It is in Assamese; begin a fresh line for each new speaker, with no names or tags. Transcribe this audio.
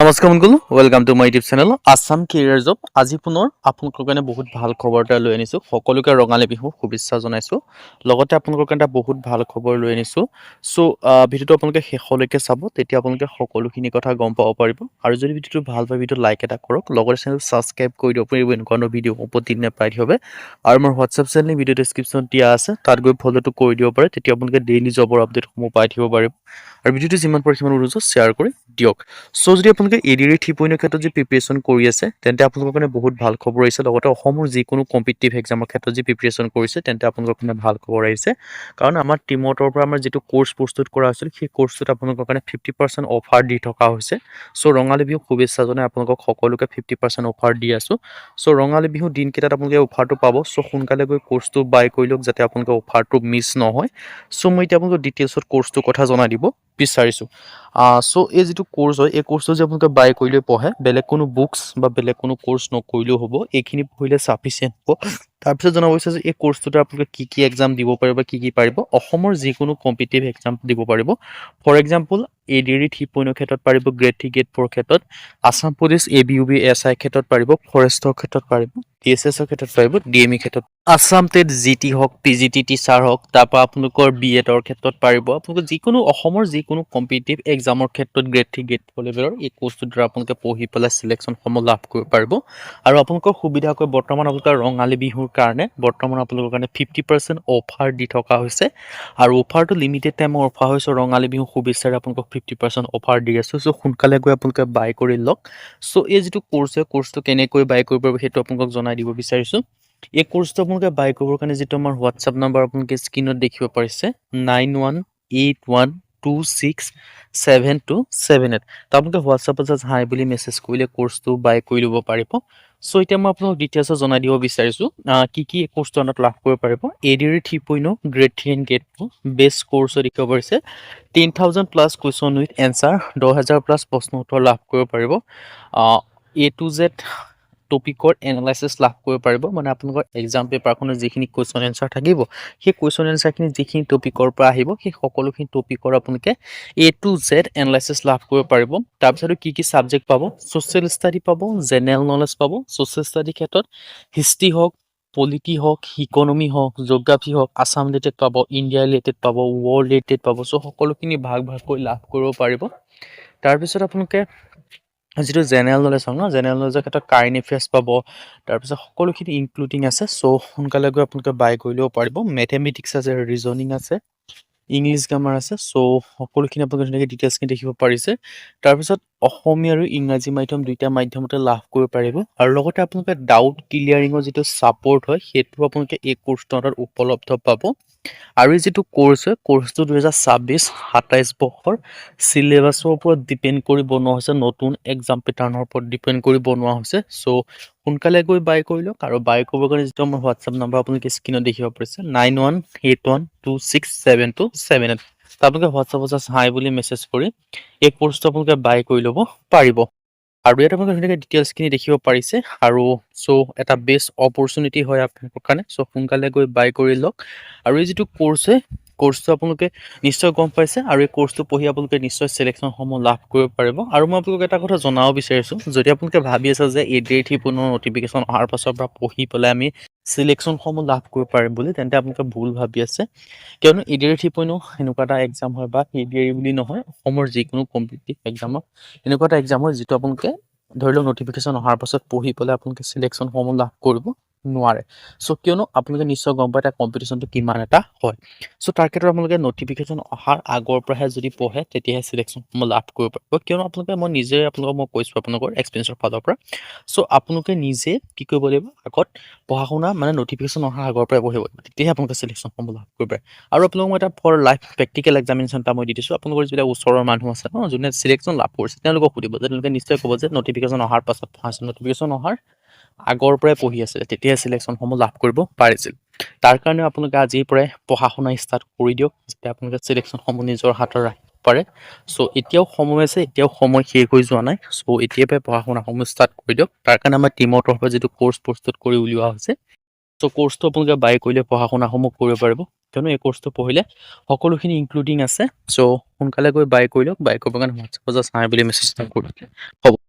নমস্কাৰ বন্ধুসকল, welcome to my YouTube channel Assam career job. আজি পুনৰ আপোনালোকৰ কাৰণে বহুত ভাল খবৰ এটা লৈ আনিছোঁ। সকলোকে ৰঙালী বিহু শুভেচ্ছা জনাইছোঁ। লগতে আপোনালোকৰ কাৰণে এটা বহুত ভাল খবৰ লৈ আনিছোঁ। চ' ভিডিঅ'টো আপোনালোকে শেষলৈকে চাব, তেতিয়া আপোনালোকে সকলোখিনি কথা গম পাব পাৰিব। আৰু যদি ভিডিঅ'টো ভাল পায়, ভিডিঅ'টো লাইক এটা কৰক, লগতে চেনেল ছাবস্ক্ৰাইব কৰি দিব পাৰিব এনেকুৱা ভিডিঅ' প্ৰতিদিনে পাই থাকিব। আৰু মোৰ হোৱাটছআপ চেনেল ভিডিঅ' ডেছক্ৰিপশ্যনত দিয়া আছে, তাত গৈ ফ'ল'টো কৰি দিব পাৰে। তেতিয়া আপোনালোকে ডেইলি জবৰ আপডেটসমূহ পাই থাকিব পাৰিব। আৰু ভিডিঅ'টো যিমান পাৰে সিমান অনুৰোধ শ্বেয়াৰ কৰি দিয়ক। চ' যদি আপোনালোকে ADR 3.0 ক্ষেত্ৰত যদি প্ৰিপেৰেশ্যন কৰি আছে, তেন্তে আপোনালোকৰ কাৰণে বহুত ভাল খবৰ আহিছে। লগতে অসমৰ যিকোনো কম্পিটিটিভ এক্সামৰ ক্ষেত্ৰত যদি প্ৰিপেৰেশ্যন কৰিছে, তেন্তে আপোনালোকৰ কাৰণে ভাল খবৰ আহিছে। কাৰণ আমাৰ টিমৰ তৰফৰ পৰা আমাৰ যিটো কোৰ্চ প্ৰস্তুত কৰা হৈছিল, সেই কোৰ্চটোত আপোনালোকৰ কাৰণে 50% অফাৰ দি থকা হৈছে। চ' ৰঙালী বিহু শুভেচ্ছা জনাই আপোনালোকক সকলোকে 50% অফাৰ দি আছোঁ। চ' ৰঙালী বিহু দিনকেইটাত আপোনালোকে অফাৰটো পাব। চ' সোনকালে গৈ কোৰ্চটো বাই কৰি লওক, যাতে আপোনালোকৰ অফাৰটো মিছ নহয়। চ' মই এতিয়া আপোনালোকক ডিটেইলছত কোৰ্চটোৰ কথা জনাই দিব বিচাৰিছোঁ। চ' এই যিটো কোৰ্চ হয়, এই কোৰ্চটো যে আপোনালোকে বাই কৰি লৈ পঢ়ে, বেলেগ কোনো বুকছ বা বেলেগ কোনো কোৰ্চ নকৰিলেও হ'ব, এইখিনি পঢ়িলে চাফিচিয়েণ্ট হ'ব। তাৰপিছত জনাব বিচাৰিছোঁ যে এই কোৰ্চটোতে আপোনালোকে কি এক্সাম দিব পাৰিব, কি পাৰিব। অসমৰ যিকোনো কম্পিটিটিভ এক্সাম দিব পাৰিব। ফৰ এক্সাম্পল ADR 3.0 ক্ষেত্ৰত পাৰিব, গ্ৰেড 3, গ্ৰেড 4 ক্ষেত্ৰত, আছাম পুলিচ ABUB SI ক্ষেত্ৰত পাৰিব, ফৰেষ্টৰ ক্ষেত্ৰত পাৰিব, TSSৰ ক্ষেত্ৰত পাৰিব, DME ক্ষেত্ৰত, আছাম টেট GT হওক, PGT টিচাৰ হওক, তাৰপৰা আপোনালোকৰ BEডৰ ক্ষেত্ৰত পাৰিব। আপোনালোকৰ যিকোনো অসমৰ যিকোনো কম্পিটিটিভ এক্সামৰ ক্ষেত্ৰত গ্ৰেড 3, গ্ৰেড 4 লেভেলৰ এই কোৰ্চটোৰ দ্বাৰা আপোনালোকে পঢ়ি পেলাই চিলেকশ্যনসমূহ লাভ কৰিব পাৰিব। আৰু আপোনালোকৰ সুবিধাকৈ বৰ্তমান আপোনালোকৰ ৰঙালী বিহুৰ কাৰণে বৰ্তমান আপোনালোকৰ কাৰণে 50% অফাৰ দি থকা হৈছে। আৰু অফাৰটো লিমিটেড টাইমৰ অফাৰ হৈছে। ৰঙালী বিহু শুভেচ্ছাৰে আপোনালোকক 50% অফাৰ দি আছোঁ। চ' সোনকালে গৈ আপোনালোকে বাই কৰি লওক। চ' এই যিটো কোৰ্চ হয়, কোৰ্চটো কেনেকৈ বাই কৰিব পাৰিব সেইটো আপোনালোকক জনাই দিব বিচাৰিছোঁ। এই কোৰ্চটো আপোনালোকে বাই কৰিবৰ কাৰণে যিটো আমাৰ হোৱাটছআপ নাম্বাৰ আপোনালোকে স্ক্ৰীণত দেখিব পাৰিছে, 9181267278। তো আপোনালোকে হোৱাটছআপত জাষ্ট হাই বুলি মেছেজ কৰিলে কোৰ্চটো বাই কৰি ল'ব পাৰিব। চ' এতিয়া মই আপোনালোক ডিটেইলছত জনাই দিব বিচাৰিছোঁ কি এই কোৰ্চটো আনত লাভ কৰিব পাৰিব। ADR 3.0 grade 3 and grade 2 best কোৰ্চত দেখিব পাৰিছে। 10,000+ কুৱেশ্যন উইথ এনচাৰ, 10,000+ প্ৰশ্ন উত্তৰ লাভ কৰিব পাৰিব। A to Z টপিকৰ এনালাইচিছ লাভ কৰিব পাৰিব। মানে আপোনালোকৰ এক্সাম পেপাৰখনৰ যিখিনি কুৱেশ্যন এনচাৰ থাকিব, সেই কুৱেশ্যন এনচাৰখিনি যিখিনি টপিকৰ পৰা আহিব, সেই সকলোখিনি টপিকৰ আপোনালোকে A to Z এনালাইচিছ লাভ কৰিব পাৰিব। তাৰপিছত কি ছাবজেক্ট পাব, ছ'চিয়েল ষ্টাডি পাব, জেনেৰেল নলেজ পাব। ছ'চিয়েল ষ্টাডিৰ ক্ষেত্ৰত হিষ্ট্ৰী হওক, পলিটি হওক, ইকনমি হওক, জিঅ'গ্ৰাফী হওক, আছাম ৰিলেটেড পাব, ইণ্ডিয়া ৰিলেটেড পাব, ৱৰ্ল্ড ৰিলেটেড পাব। চ' সকলোখিনি ভাগ লাভ কৰিব পাৰিব। তাৰপিছত আপোনালোকে যিটো জেনেৰেল নলেজ হওক জেনেৰেল নলেজৰ ক্ষেত্ৰত কাৰেণ্ট এফেয়াৰ্ছ পাব। তাৰপিছত সকলোখিনি ইনক্লুডিং আছে। চ' সোনকালে গৈ আপোনালোকে বাই কৰি ল'ব পাৰিব। মেথমেটিক্স আছে, ৰিজনিং আছে, ইংলিছ গ্ৰামাৰ আছে। চ' সকলোখিনি আপোনালোকে ধুনীয়াকৈ ডিটেইলছখিনি দেখিব পাৰিছে। তাৰপিছত অসমীয়া আৰু ইংৰাজী মাধ্যম দুইটা মাধ্যমতে লাভ কৰিব পাৰিব। আৰু লগতে আপোনালোকে ডাউট ক্লিয়াৰিঙৰ যিটো ছাপৰ্ট হয়, সেইটো আপোনালোকে এই কোৰ্চটোত উপলব্ধ পাব। আৰু এই যিটো কোৰ্চ হয়, কোৰ্চটো 2026-27 বৰ্ষৰ চিলেবাছৰ ওপৰত ডিপেণ্ড কৰি বনোৱা হৈছে, নতুন এক্সাম পেটাৰ্ণৰ ওপৰত ডিপেণ্ড কৰি বনোৱা হৈছে। চ' সোনকালে গৈ বাই কৰি লওক। আৰু বাই কৰিবৰ কাৰণে যিটো আমাৰ হোৱাটছআপ নাম্বাৰ আপোনালোকে স্ক্ৰীণত দেখিব পাৰিছে, 9181267278। আপোনালোকে হোৱাটছআপত জাষ্ট হাই বুলি মেছেজ কৰি এই কোৰ্চটো আপোনালোকে বাই কৰি ল'ব পাৰিব। আৰু ইয়াত আপোনালোকে ধুনীয়াকৈ ডিটেইলছখিনি দেখিব পাৰিছে। আৰু চ' এটা বেষ্ট অপৰচুনিটি হয় আপোনালোকৰ কাৰণে। চ' সোনকালে গৈ বাই কৰি লওক। আৰু এই যিটো কোৰ্চ হয়, কোৰ্চটো আপোনালোকে নিশ্চয় গম পাইছে। আৰু এই কোৰ্চটো পঢ়ি আপোনালোকে নিশ্চয় চিলেকশ্যনসমূহ লাভ কৰিব পাৰিব। আৰু মই আপোনালোকক এটা কথা জনাব বিচাৰিছোঁ, যদি আপোনালোকে ভাবি আছে যে ADR 3.0 নটিফিকেশ্যন অহাৰ পাছৰ পৰা পঢ়ি পেলাই আমি চিলেকশ্যনসমূহ লাভ কৰিব পাৰিম বুলি, তেন্তে আপোনালোকে ভুল ভাবি আছে। কিয়নো ADR 3.0 এনেকুৱা এটা এক্সাম হয়, বা ADR বুলি নহয়, অসমৰ যিকোনো কম্পিটিটিভ এক্সামৰ এনেকুৱা এটা এক্সাম হয়, যিটো আপোনালোকে ধৰি লওক নটিফিকেশ্যন অহাৰ পাছত পঢ়ি পেলাই আপোনালোকে চিলেকশ্যনসমূহ লাভ কৰিব নোৱাৰে। চ' কিয়নো আপোনালোকে নিশ্চয় গম পায় তাৰ কম্পিটিশ্যনটো কিমান এটা হয়। চ' তাৰ ক্ষেত্ৰত আপোনালোকে নটিফিকেশ্যন অহাৰ আগৰ পৰাহে যদি পঢ়ে, তেতিয়াহে চিলেকশ্যনসমূহ লাভ কৰিব পাৰিব। কিয়নো আপোনালোকে মই কৈছোঁ আপোনালোকৰ এক্সপিৰিয়েঞ্চৰ ফালৰ পৰা। চ' আপোনালোকে নিজে কি কৰিব লাগিব, আগত পঢ়া শুনা মানে নটিফিকেশ্যন অহাৰ আগৰ পৰাই পঢ়িব লাগিব, তেতিয়াহে আপোনালোকে চিলেকশ্যনসমূহ লাভ কৰিব পাৰে। আৰু আপোনালোকক মই এটা ফৰ লাইভ প্ৰেক্টিকেল এক্সামিনেশ্যন এটা মই দি দিছোঁ। আপোনালোকৰ যিবিলাক ওচৰৰ মানুহ আছে যোনে চিলেকশ্যন লাভ কৰিছে, তেওঁলোকক সুধিব যে তেওঁলোকে নিশ্চয় ক'ব যে নটিফিকেশ্যন অহাৰ পাছত পঢ়াইছিল, নটিফিকেশ্যন অহাৰ আগৰ পৰাই পঢ়ি আছিলে, তেতিয়াহে চিলেকশ্যনসমূহ লাভ কৰিব পাৰিছিল। তাৰ কাৰণে আপোনালোকে আজিৰ পৰাই পঢ়া শুনা ষ্টাৰ্ট কৰি দিয়ক, যাতে আপোনালোকে চিলেকশ্যনসমূহ নিজৰ হাতত ৰাখিব পাৰে। চ' এতিয়াও সময় আছে, এতিয়াও সময় শেষ হৈ যোৱা নাই। চ' এতিয়াৰ পৰাই পঢ়া শুনাসমূহ ষ্টাৰ্ট কৰি দিয়ক। তাৰ কাৰণে আমাৰ টিমৰ তৰফৰ যিটো কোৰ্চ প্ৰস্তুত কৰি উলিওৱা হৈছে, চ' কৰ্চটো আপোনালোকে বাই কৰিলে পঢ়া শুনাসমূহ কৰিব পাৰিব, কিয়নো এই কৰ্চটো পঢ়িলে সকলোখিনি ইনক্লুডিং আছে। চ' সোনকালে গৈ বাই কৰি লওক, বাই কৰিবৰ কাৰণে হোৱাটছএপত জাষ্ট হাই বুলি মেছেজ এটা কৰিব। হ'ব।